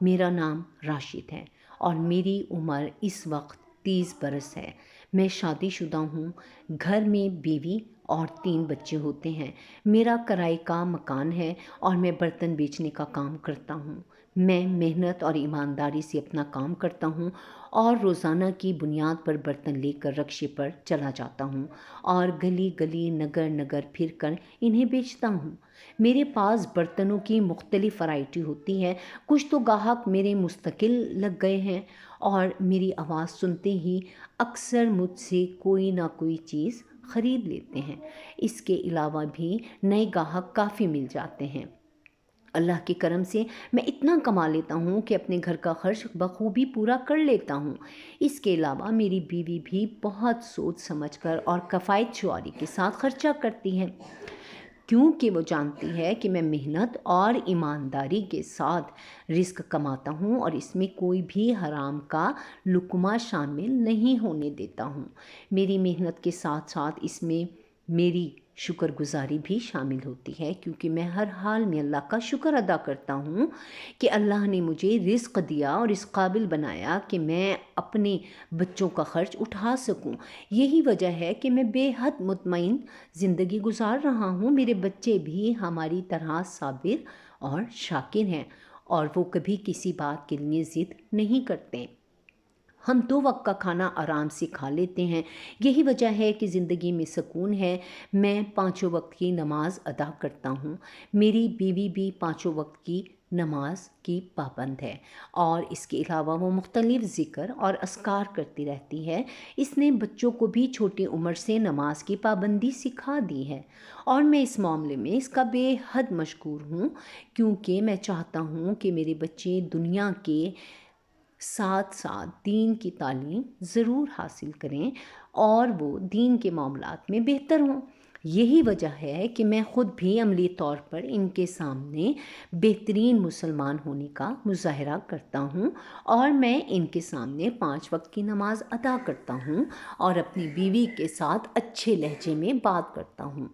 میرا نام راشد ہے اور میری عمر اس وقت 30 برس ہے۔ میں شادی شدہ ہوں، گھر میں بیوی اور 3 بچے ہوتے ہیں۔ میرا کرائے کا مکان ہے اور میں برتن بیچنے کا کام کرتا ہوں۔ میں محنت اور ایمانداری سے اپنا کام کرتا ہوں اور روزانہ کی بنیاد پر برتن لے کر رکشے پر چلا جاتا ہوں اور گلی گلی نگر نگر پھر کر انہیں بیچتا ہوں۔ میرے پاس برتنوں کی مختلف ورائٹی ہوتی ہے۔ کچھ تو گاہک میرے مستقل لگ گئے ہیں اور میری آواز سنتے ہی اکثر مجھ سے کوئی نہ کوئی چیز خرید لیتے ہیں۔ اس کے علاوہ بھی نئے گاہک کافی مل جاتے ہیں۔ اللہ کے کرم سے میں اتنا کما لیتا ہوں کہ اپنے گھر کا خرچ بخوبی پورا کر لیتا ہوں۔ اس کے علاوہ میری بیوی بھی بہت سوچ سمجھ کر اور کفایت شعاری کے ساتھ خرچہ کرتی ہے، کیونکہ وہ جانتی ہے کہ میں محنت اور ایمانداری کے ساتھ رزق کماتا ہوں اور اس میں کوئی بھی حرام کا لقمہ شامل نہیں ہونے دیتا ہوں۔ میری محنت کے ساتھ ساتھ اس میں میری شکر گزاری بھی شامل ہوتی ہے، کیونکہ میں ہر حال میں اللہ کا شکر ادا کرتا ہوں کہ اللہ نے مجھے رزق دیا اور اس قابل بنایا کہ میں اپنے بچوں کا خرچ اٹھا سکوں۔ یہی وجہ ہے کہ میں بے حد مطمئن زندگی گزار رہا ہوں۔ میرے بچے بھی ہماری طرح صابر اور شاکر ہیں اور وہ کبھی کسی بات کے لیے ضد نہیں کرتے۔ ہم 2 وقت کا کھانا آرام سے کھا لیتے ہیں، یہی وجہ ہے کہ زندگی میں سکون ہے۔ میں 5 وقت کی نماز ادا کرتا ہوں۔ میری بیوی بھی 5 وقت کی نماز کی پابند ہے اور اس کے علاوہ وہ مختلف ذکر اور اذکار کرتی رہتی ہے۔ اس نے بچوں کو بھی چھوٹی عمر سے نماز کی پابندی سکھا دی ہے اور میں اس معاملے میں اس کا بے حد مشکور ہوں، کیونکہ میں چاہتا ہوں کہ میرے بچے دنیا کے ساتھ ساتھ دین کی تعلیم ضرور حاصل کریں اور وہ دین کے معاملات میں بہتر ہوں۔ یہی وجہ ہے کہ میں خود بھی عملی طور پر ان کے سامنے بہترین مسلمان ہونے کا مظاہرہ کرتا ہوں اور میں ان کے سامنے 5 وقت کی نماز ادا کرتا ہوں اور اپنی بیوی کے ساتھ اچھے لہجے میں بات کرتا ہوں۔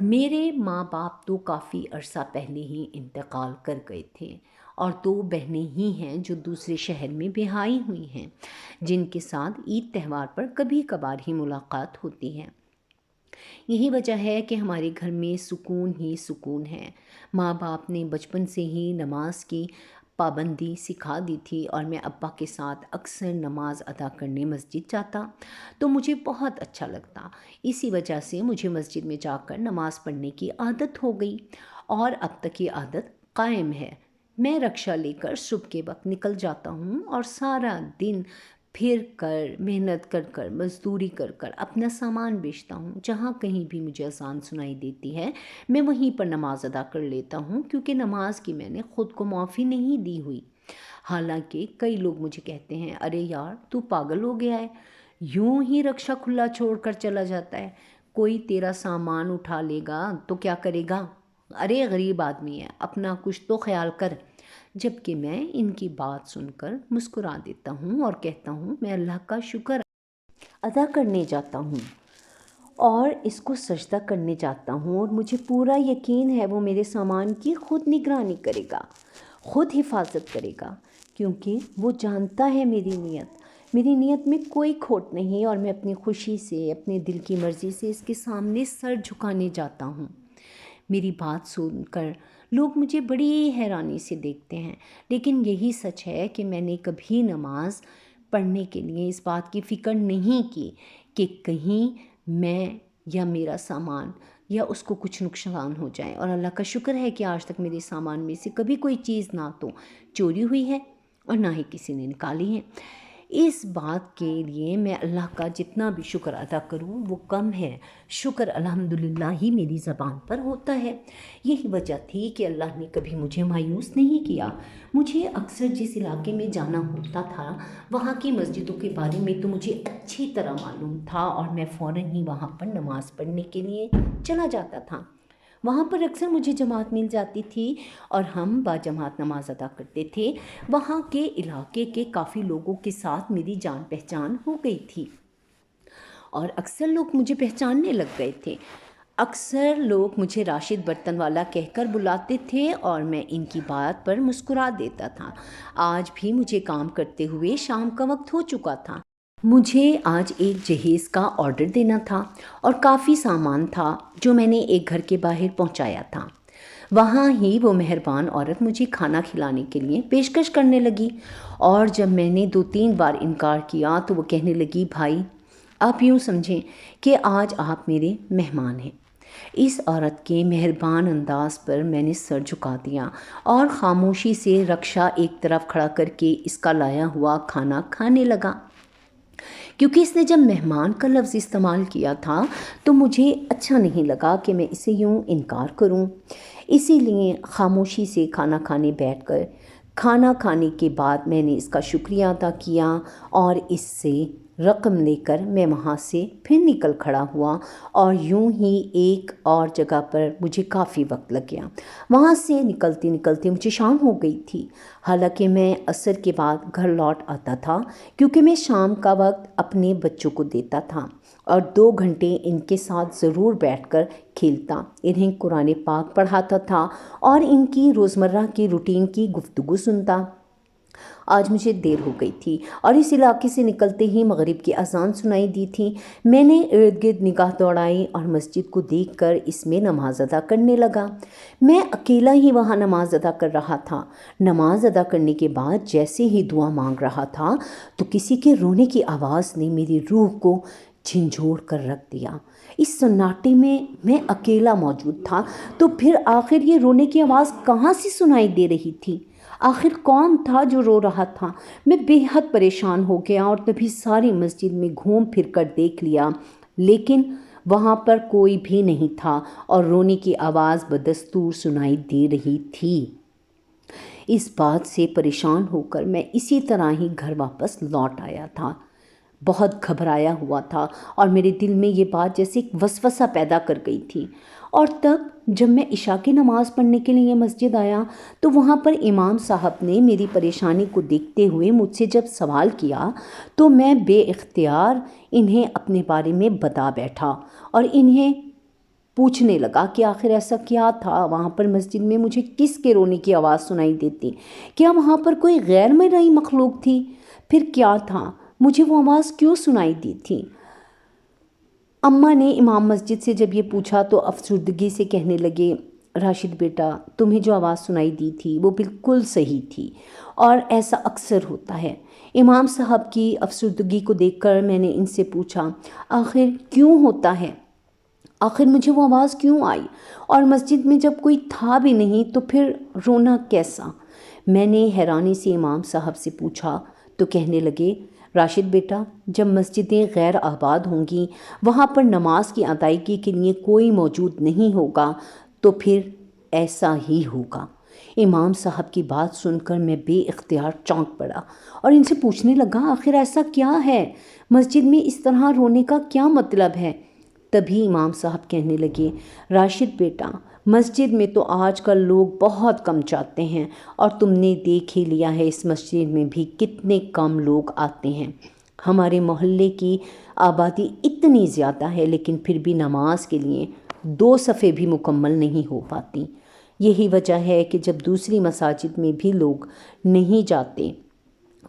میرے ماں باپ تو کافی عرصہ پہلے ہی انتقال کر گئے تھے اور 2 بہنیں ہی ہیں جو دوسرے شہر میں بیاہی ہوئی ہیں، جن کے ساتھ عید تہوار پر کبھی کبھار ہی ملاقات ہوتی ہے۔ یہی وجہ ہے کہ ہمارے گھر میں سکون ہی سکون ہے۔ ماں باپ نے بچپن سے ہی نماز کی پابندی سکھا دی تھی اور میں ابا کے ساتھ اکثر نماز ادا کرنے مسجد جاتا تو مجھے بہت اچھا لگتا۔ اسی وجہ سے مجھے مسجد میں جا کر نماز پڑھنے کی عادت ہو گئی اور اب تک یہ عادت قائم ہے۔ میں رکشہ لے کر صبح کے وقت نکل جاتا ہوں اور سارا دن پھر کر محنت کر کر مزدوری کر کر اپنا سامان بیچتا ہوں۔ جہاں کہیں بھی مجھے اذان سنائی دیتی ہے میں وہیں پر نماز ادا کر لیتا ہوں، کیونکہ نماز کی میں نے خود کو معافی نہیں دی ہوئی۔ حالانکہ کئی لوگ مجھے کہتے ہیں، ارے یار تو پاگل ہو گیا ہے، یوں ہی رکشہ کھلا چھوڑ کر چلا جاتا ہے، کوئی تیرا سامان اٹھا لے گا تو کیا کرے گا؟ ارے غریب آدمی ہے، اپنا کچھ تو خیال کر۔ جبکہ میں ان کی بات سن کر مسکرا دیتا ہوں اور کہتا ہوں میں اللہ کا شکر ادا کرنے جاتا ہوں اور اس کو سجدہ کرنے جاتا ہوں اور مجھے پورا یقین ہے وہ میرے سامان کی خود نگرانی کرے گا، خود حفاظت کرے گا، کیونکہ وہ جانتا ہے میری نیت میں کوئی کھوٹ نہیں اور میں اپنی خوشی سے اپنے دل کی مرضی سے اس کے سامنے سر جھکانے جاتا ہوں۔ میری بات سن کر لوگ مجھے بڑی حیرانی سے دیکھتے ہیں، لیکن یہی سچ ہے کہ میں نے کبھی نماز پڑھنے کے لیے اس بات کی فکر نہیں کی کہ کہیں میں یا میرا سامان یا اس کو کچھ نقصان ہو جائے، اور اللہ کا شکر ہے کہ آج تک میرے سامان میں سے کبھی کوئی چیز نہ تو چوری ہوئی ہے اور نہ ہی کسی نے نکالی ہے۔ اس بات کے لیے میں اللہ کا جتنا بھی شکر ادا کروں وہ کم ہے۔ شکر الحمدللہ ہی میری زبان پر ہوتا ہے۔ یہی وجہ تھی کہ اللہ نے کبھی مجھے مایوس نہیں کیا۔ مجھے اکثر جس علاقے میں جانا ہوتا تھا وہاں کی مسجدوں کے بارے میں تو مجھے اچھی طرح معلوم تھا اور میں فوراً ہی وہاں پر نماز پڑھنے کے لیے چلا جاتا تھا۔ وہاں پر اکثر مجھے جماعت مل جاتی تھی اور ہم باجماعت نماز ادا کرتے تھے۔ وہاں کے علاقے کے کافی لوگوں کے ساتھ میری جان پہچان ہو گئی تھی اور اکثر لوگ مجھے پہچاننے لگ گئے تھے۔ اکثر لوگ مجھے راشد برتن والا کہہ کر بلاتے تھے اور میں ان کی بات پر مسکرا دیتا تھا۔ آج بھی مجھے کام کرتے ہوئے شام کا وقت ہو چکا تھا۔ مجھے آج ایک جہیز کا آرڈر دینا تھا اور کافی سامان تھا جو میں نے ایک گھر کے باہر پہنچایا تھا۔ وہاں ہی وہ مہربان عورت مجھے کھانا کھلانے کے لیے پیشکش کرنے لگی، اور جب میں نے 2-3 بار انکار کیا تو وہ کہنے لگی، بھائی آپ یوں سمجھیں کہ آج آپ میرے مہمان ہیں۔ اس عورت کے مہربان انداز پر میں نے سر جھکا دیا اور خاموشی سے رکشہ ایک طرف کھڑا کر کے اس کا لایا ہوا کھانا کھانے لگا۔ کیونکہ اس نے جب مہمان کا لفظ استعمال کیا تھا تو مجھے اچھا نہیں لگا کہ میں اسے یوں انکار کروں، اسی لیے خاموشی سے کھانا کھانے بیٹھ کر کھانا کھانے کے بعد میں نے اس کا شکریہ ادا کیا اور اس سے رقم لے کر میں وہاں سے پھر نکل کھڑا ہوا، اور یوں ہی ایک اور جگہ پر مجھے کافی وقت لگ گیا۔ وہاں سے نکلتے نکلتے مجھے شام ہو گئی تھی، حالانکہ میں عصر کے بعد گھر لوٹ آتا تھا کیونکہ میں شام کا وقت اپنے بچوں کو دیتا تھا اور 2 گھنٹے ان کے ساتھ ضرور بیٹھ کر کھیلتا، انہیں قرآن پاک پڑھاتا تھا اور ان کی روزمرہ کی روٹین کی گفتگو سنتا۔ آج مجھے دیر ہو گئی تھی اور اس علاقے سے نکلتے ہی مغرب کی اذان سنائی دی تھی۔ میں نے ارد گرد نگاہ دوڑائی اور مسجد کو دیکھ کر اس میں نماز ادا کرنے لگا۔ میں اکیلا ہی وہاں نماز ادا کر رہا تھا۔ نماز ادا کرنے کے بعد جیسے ہی دعا مانگ رہا تھا تو کسی کے رونے کی آواز نے میری روح کو جھنجھوڑ کر رکھ دیا۔ اس سناٹے میں اکیلا موجود تھا، تو پھر آخر یہ رونے کی آواز کہاں سے سنائی دے رہی تھی؟ آخر کون تھا جو رو رہا تھا؟ میں بے حد پریشان ہو گیا اور تبھی ساری مسجد میں گھوم پھر کر دیکھ لیا، لیکن وہاں پر کوئی بھی نہیں تھا اور رونے کی آواز بدستور سنائی دے رہی تھی۔ اس بات سے پریشان ہو کر میں اسی طرح ہی گھر واپس لوٹ آیا تھا۔ بہت گھبرایا ہوا تھا اور میرے دل میں یہ بات جیسے ایک وسوسہ پیدا کر گئی تھی۔ اور تب جب میں عشاء کی نماز پڑھنے کے لیے مسجد آیا تو وہاں پر امام صاحب نے میری پریشانی کو دیکھتے ہوئے مجھ سے جب سوال کیا تو میں بے اختیار انہیں اپنے بارے میں بتا بیٹھا اور انہیں پوچھنے لگا کہ آخر ایسا کیا تھا وہاں پر مسجد میں مجھے کس کے رونے کی آواز سنائی دیتی؟ کیا وہاں پر کوئی غیر مرئی مخلوق تھی؟ پھر کیا تھا؟ مجھے وہ آواز کیوں سنائی دی تھی؟ اماں نے امام مسجد سے جب یہ پوچھا تو افسردگی سے کہنے لگے، راشد بیٹا، تمہیں جو آواز سنائی دی تھی وہ بالکل صحیح تھی اور ایسا اکثر ہوتا ہے۔ امام صاحب کی افسردگی کو دیکھ کر میں نے ان سے پوچھا، آخر کیوں ہوتا ہے؟ آخر مجھے وہ آواز کیوں آئی؟ اور مسجد میں جب کوئی تھا بھی نہیں تو پھر رونا کیسا؟ میں نے حیرانی سے امام صاحب سے پوچھا تو کہنے لگے، راشد بیٹا، جب مسجدیں غیر آباد ہوں گی، وہاں پر نماز کی ادائیگی کے لیے کوئی موجود نہیں ہوگا تو پھر ایسا ہی ہوگا۔ امام صاحب کی بات سن کر میں بے اختیار چونک پڑا اور ان سے پوچھنے لگا، آخر ایسا کیا ہے؟ مسجد میں اس طرح رونے کا کیا مطلب ہے؟ تبھی امام صاحب کہنے لگے، راشد بیٹا، مسجد میں تو آج کل لوگ بہت کم جاتے ہیں اور تم نے دیکھ ہی لیا ہے اس مسجد میں بھی کتنے کم لوگ آتے ہیں۔ ہمارے محلے کی آبادی اتنی زیادہ ہے لیکن پھر بھی نماز کے لیے 2 صفیں بھی مکمل نہیں ہو پاتی۔ یہی وجہ ہے کہ جب دوسری مساجد میں بھی لوگ نہیں جاتے،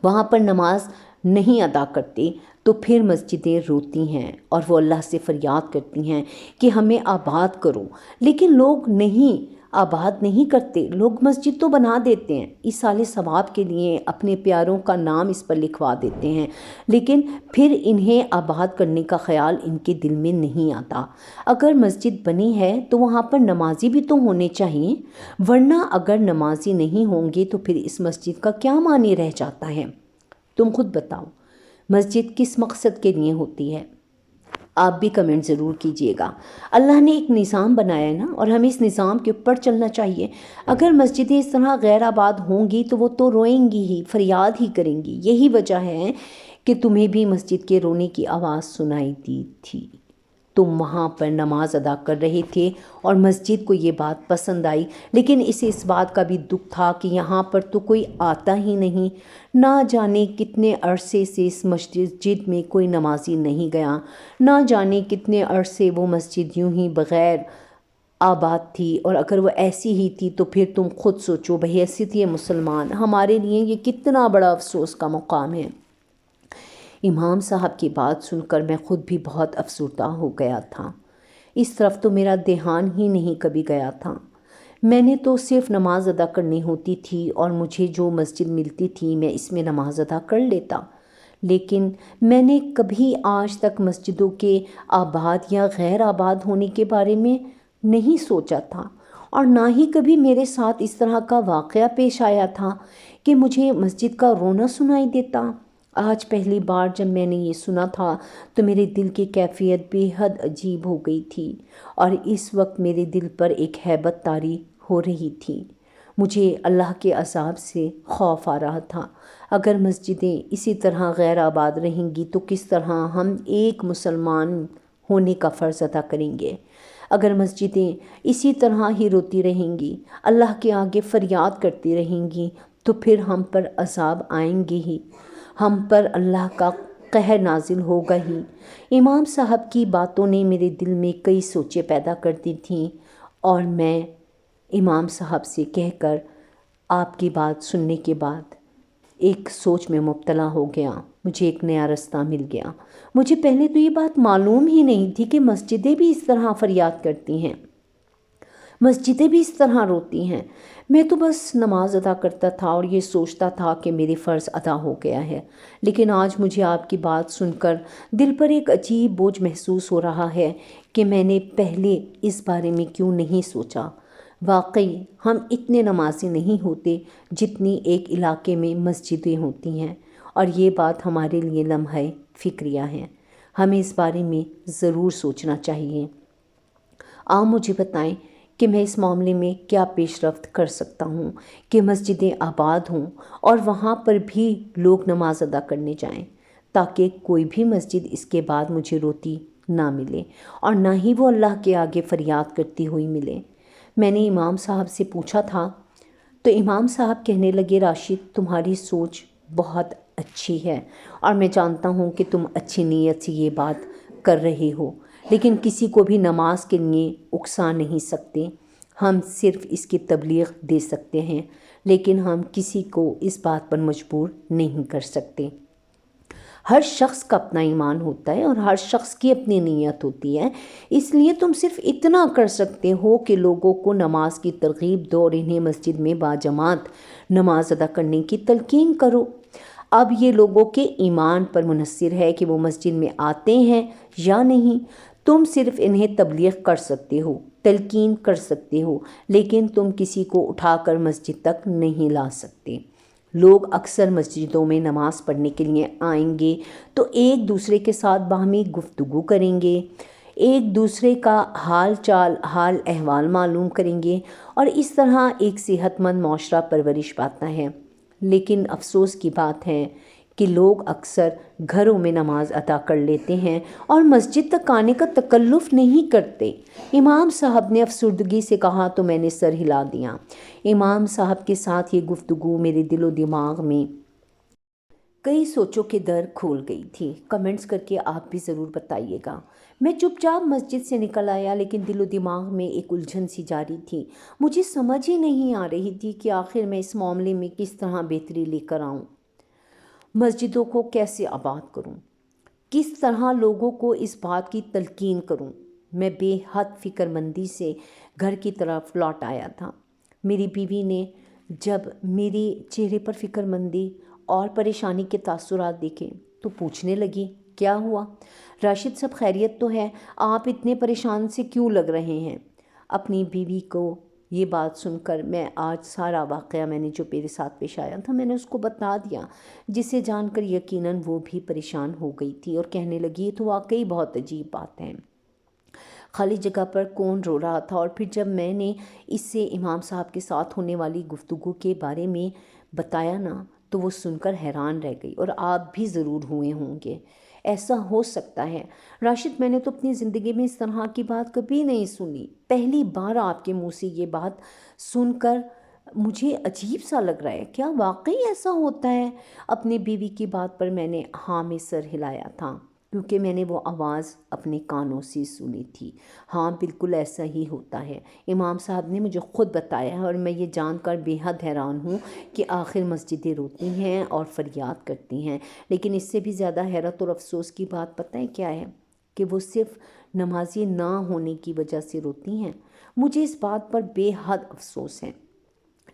وہاں پر نماز نہیں ادا کرتے تو پھر مسجدیں روتی ہیں اور وہ اللہ سے فریاد کرتی ہیں کہ ہمیں آباد کرو، لیکن لوگ نہیں آباد نہیں کرتے۔ لوگ مسجد تو بنا دیتے ہیں، ایصال ثواب کے لیے اپنے پیاروں کا نام اس پر لکھوا دیتے ہیں، لیکن پھر انہیں آباد کرنے کا خیال ان کے دل میں نہیں آتا۔ اگر مسجد بنی ہے تو وہاں پر نمازی بھی تو ہونے چاہیے، ورنہ اگر نمازی نہیں ہوں گے تو پھر اس مسجد کا کیا معنی رہ جاتا ہے؟ تم خود بتاؤ، مسجد کس مقصد کے لیے ہوتی ہے؟ آپ بھی کمنٹ ضرور کیجئے گا۔ اللہ نے ایک نظام بنایا ہے نا، اور ہمیں اس نظام کے اوپر چلنا چاہیے۔ اگر مسجدیں اس طرح غیر آباد ہوں گی تو وہ تو روئیں گی ہی، فریاد ہی کریں گی۔ یہی وجہ ہے کہ تمہیں بھی مسجد کے رونے کی آواز سنائی دی تھی۔ تم وہاں پر نماز ادا کر رہے تھے اور مسجد کو یہ بات پسند آئی، لیکن اسے اس بات کا بھی دکھ تھا کہ یہاں پر تو کوئی آتا ہی نہیں، نہ جانے کتنے عرصے سے اس مسجد میں کوئی نمازی نہیں گیا، نہ جانے کتنے عرصے وہ مسجد یوں ہی بغیر آباد تھی، اور اگر وہ ایسی ہی تھی تو پھر تم خود سوچو بحیثیت یہ مسلمان ہمارے لیے یہ کتنا بڑا افسوس کا مقام ہے۔ امام صاحب کی بات سن کر میں خود بھی بہت افسردہ ہو گیا تھا۔ اس طرف تو میرا دھیان ہی نہیں کبھی گیا تھا۔ میں نے تو صرف نماز ادا کرنی ہوتی تھی اور مجھے جو مسجد ملتی تھی میں اس میں نماز ادا کر لیتا، لیکن میں نے کبھی آج تک مسجدوں کے آباد یا غیر آباد ہونے کے بارے میں نہیں سوچا تھا، اور نہ ہی کبھی میرے ساتھ اس طرح کا واقعہ پیش آیا تھا کہ مجھے مسجد کا رونا سنائی دیتا۔ آج پہلی بار جب میں نے یہ سنا تھا تو میرے دل کی کیفیت بے حد عجیب ہو گئی تھی، اور اس وقت میرے دل پر ایک ہیبت طاری ہو رہی تھی۔ مجھے اللہ کے عذاب سے خوف آ رہا تھا۔ اگر مسجدیں اسی طرح غیر آباد رہیں گی تو کس طرح ہم ایک مسلمان ہونے کا فرض ادا کریں گے؟ اگر مسجدیں اسی طرح ہی روتی رہیں گی، اللہ کے آگے فریاد کرتی رہیں گی، تو پھر ہم پر عذاب آئیں گے ہی، ہم پر اللہ کا قہر نازل ہوگا ہی۔ امام صاحب کی باتوں نے میرے دل میں کئی سوچیں پیدا کر دی تھیں، اور میں امام صاحب سے کہہ کر آپ کی بات سننے کے بعد ایک سوچ میں مبتلا ہو گیا۔ مجھے ایک نیا رستہ مل گیا۔ مجھے پہلے تو یہ بات معلوم ہی نہیں تھی کہ مسجدیں بھی اس طرح فریاد کرتی ہیں، مسجدیں بھی اس طرح روتی ہیں۔ میں تو بس نماز ادا کرتا تھا اور یہ سوچتا تھا کہ میرے فرض ادا ہو گیا ہے، لیکن آج مجھے آپ کی بات سن کر دل پر ایک عجیب بوجھ محسوس ہو رہا ہے کہ میں نے پہلے اس بارے میں کیوں نہیں سوچا۔ واقعی ہم اتنے نمازی نہیں ہوتے جتنی ایک علاقے میں مسجدیں ہوتی ہیں، اور یہ بات ہمارے لیے لمحہ فکریہ ہے۔ ہمیں اس بارے میں ضرور سوچنا چاہیے۔ آپ مجھے بتائیں کہ میں اس معاملے میں کیا پیش رفت کر سکتا ہوں کہ مسجدیں آباد ہوں اور وہاں پر بھی لوگ نماز ادا کرنے جائیں، تاکہ کوئی بھی مسجد اس کے بعد مجھے روتی نہ ملے، اور نہ ہی وہ اللہ کے آگے فریاد کرتی ہوئی ملے۔ میں نے امام صاحب سے پوچھا تھا تو امام صاحب کہنے لگے، راشد تمہاری سوچ بہت اچھی ہے، اور میں جانتا ہوں کہ تم اچھی نیت سے یہ بات کر رہے ہو، لیکن کسی کو بھی نماز کے لیے اکسا نہیں سکتے۔ ہم صرف اس کی تبلیغ دے سکتے ہیں، لیکن ہم کسی کو اس بات پر مجبور نہیں کر سکتے۔ ہر شخص کا اپنا ایمان ہوتا ہے اور ہر شخص کی اپنی نیت ہوتی ہے، اس لیے تم صرف اتنا کر سکتے ہو کہ لوگوں کو نماز کی ترغیب دو اور انہیں مسجد میں باجماعت نماز ادا کرنے کی تلقین کرو۔ اب یہ لوگوں کے ایمان پر منحصر ہے کہ وہ مسجد میں آتے ہیں یا نہیں۔ تم صرف انہیں تبلیغ کر سکتے ہو، تلقین کر سکتے ہو، لیکن تم کسی کو اٹھا کر مسجد تک نہیں لا سکتے۔ لوگ اکثر مسجدوں میں نماز پڑھنے کے لیے آئیں گے تو ایک دوسرے کے ساتھ باہمی گفتگو کریں گے، ایک دوسرے کا حال چال حال احوال معلوم کریں گے، اور اس طرح ایک صحت مند معاشرہ پرورش پاتا ہے۔ لیکن افسوس کی بات ہے کہ لوگ اکثر گھروں میں نماز ادا کر لیتے ہیں اور مسجد تک آنے کا تکلف نہیں کرتے۔ امام صاحب نے افسردگی سے کہا تو میں نے سر ہلا دیا۔ امام صاحب کے ساتھ یہ گفتگو میرے دل و دماغ میں کئی سوچوں کے در کھول گئی تھی۔ کمنٹس کر کے آپ بھی ضرور بتائیے گا۔ میں چپ چاپ مسجد سے نکل آیا، لیکن دل و دماغ میں ایک الجھن سی جاری تھی۔ مجھے سمجھ ہی نہیں آ رہی تھی کہ آخر میں اس معاملے میں کس طرح بہتری لے کر آؤں، مسجدوں کو کیسے آباد کروں، کس طرح لوگوں کو اس بات کی تلقین کروں۔ میں بے حد فکر مندی سے گھر کی طرف لوٹ آیا تھا۔ میری بیوی نے جب میرے چہرے پر فکر مندی اور پریشانی کے تاثرات دیکھے تو پوچھنے لگی، کیا ہوا راشد، سب خیریت تو ہے؟ آپ اتنے پریشان سے کیوں لگ رہے ہیں؟ اپنی بیوی کو یہ بات سن کر میں آج سارا واقعہ میں نے جو میرے ساتھ پیش آیا تھا میں نے اس کو بتا دیا، جسے جان کر یقیناً وہ بھی پریشان ہو گئی تھی اور کہنے لگی، یہ تو واقعی بہت عجیب بات ہے، خالی جگہ پر کون رو رہا تھا؟ اور پھر جب میں نے اس سے امام صاحب کے ساتھ ہونے والی گفتگو کے بارے میں بتایا نا تو وہ سن کر حیران رہ گئی، اور آپ بھی ضرور ہوئے ہوں گے۔ ایسا ہو سکتا ہے؟ راشد، میں نے تو اپنی زندگی میں اس طرح کی بات کبھی نہیں سنی، پہلی بار آپ کے منہ سے یہ بات سن کر مجھے عجیب سا لگ رہا ہے، کیا واقعی ایسا ہوتا ہے؟ اپنی بیوی کی بات پر میں نے ہاں میں سر ہلایا تھا، کیونکہ میں نے وہ آواز اپنے کانوں سے سنی تھی۔ ہاں بالکل ایسا ہی ہوتا ہے، امام صاحب نے مجھے خود بتایا ہے، اور میں یہ جان کر بے حد حیران ہوں کہ آخر مسجدیں روتی ہیں اور فریاد کرتی ہیں، لیکن اس سے بھی زیادہ حیرت اور افسوس کی بات پتہ ہے کیا ہے؟ کہ وہ صرف نمازی نہ ہونے کی وجہ سے روتی ہیں۔ مجھے اس بات پر بے حد افسوس ہے،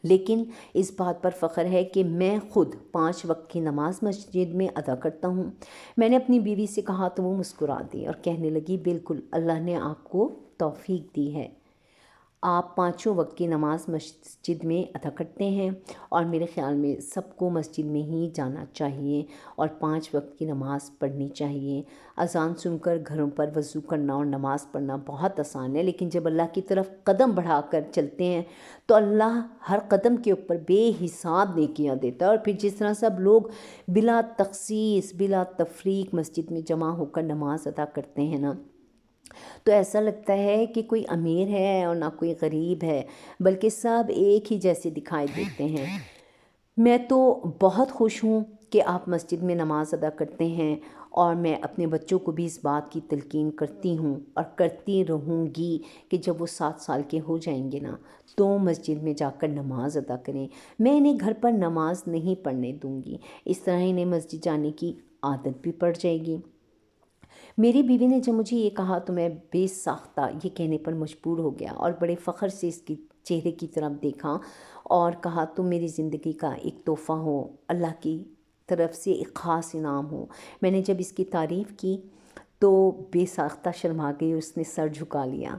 لیکن اس بات پر فخر ہے کہ میں خود 5 وقت کی نماز مسجد میں ادا کرتا ہوں۔ میں نے اپنی بیوی سے کہا تو وہ مسکرا دی اور کہنے لگی، بالکل اللہ نے آپ کو توفیق دی ہے، آپ 5 وقت کی نماز مسجد میں ادا کرتے ہیں، اور میرے خیال میں سب کو مسجد میں ہی جانا چاہیے اور 5 وقت کی نماز پڑھنی چاہیے۔ اذان سن کر گھروں پر وضو کرنا اور نماز پڑھنا بہت آسان ہے، لیکن جب اللہ کی طرف قدم بڑھا کر چلتے ہیں تو اللہ ہر قدم کے اوپر بے حساب نیکیاں دیتا ہے، اور پھر جس طرح سب لوگ بلا تخصیص بلا تفریق مسجد میں جمع ہو کر نماز ادا کرتے ہیں نا، تو ایسا لگتا ہے کہ کوئی امیر ہے اور نہ کوئی غریب ہے، بلکہ سب ایک ہی جیسے دکھائی دیتے ہیں۔ میں تو بہت خوش ہوں کہ آپ مسجد میں نماز ادا کرتے ہیں، اور میں اپنے بچوں کو بھی اس بات کی تلقین کرتی ہوں اور کرتی رہوں گی کہ جب وہ 7 سال کے ہو جائیں گے نا تو مسجد میں جا کر نماز ادا کریں۔ میں انہیں گھر پر نماز نہیں پڑھنے دوں گی، اس طرح انہیں مسجد جانے کی عادت بھی پڑ جائے گی۔ میری بیوی نے جب مجھے یہ کہا تو میں بے ساختہ یہ کہنے پر مجبور ہو گیا، اور بڑے فخر سے اس کی چہرے کی طرف دیکھا اور کہا، تم میری زندگی کا ایک تحفہ ہو، اللہ کی طرف سے ایک خاص انعام ہو۔ میں نے جب اس کی تعریف کی تو بے ساختہ شرما گئی، اس نے سر جھکا لیا۔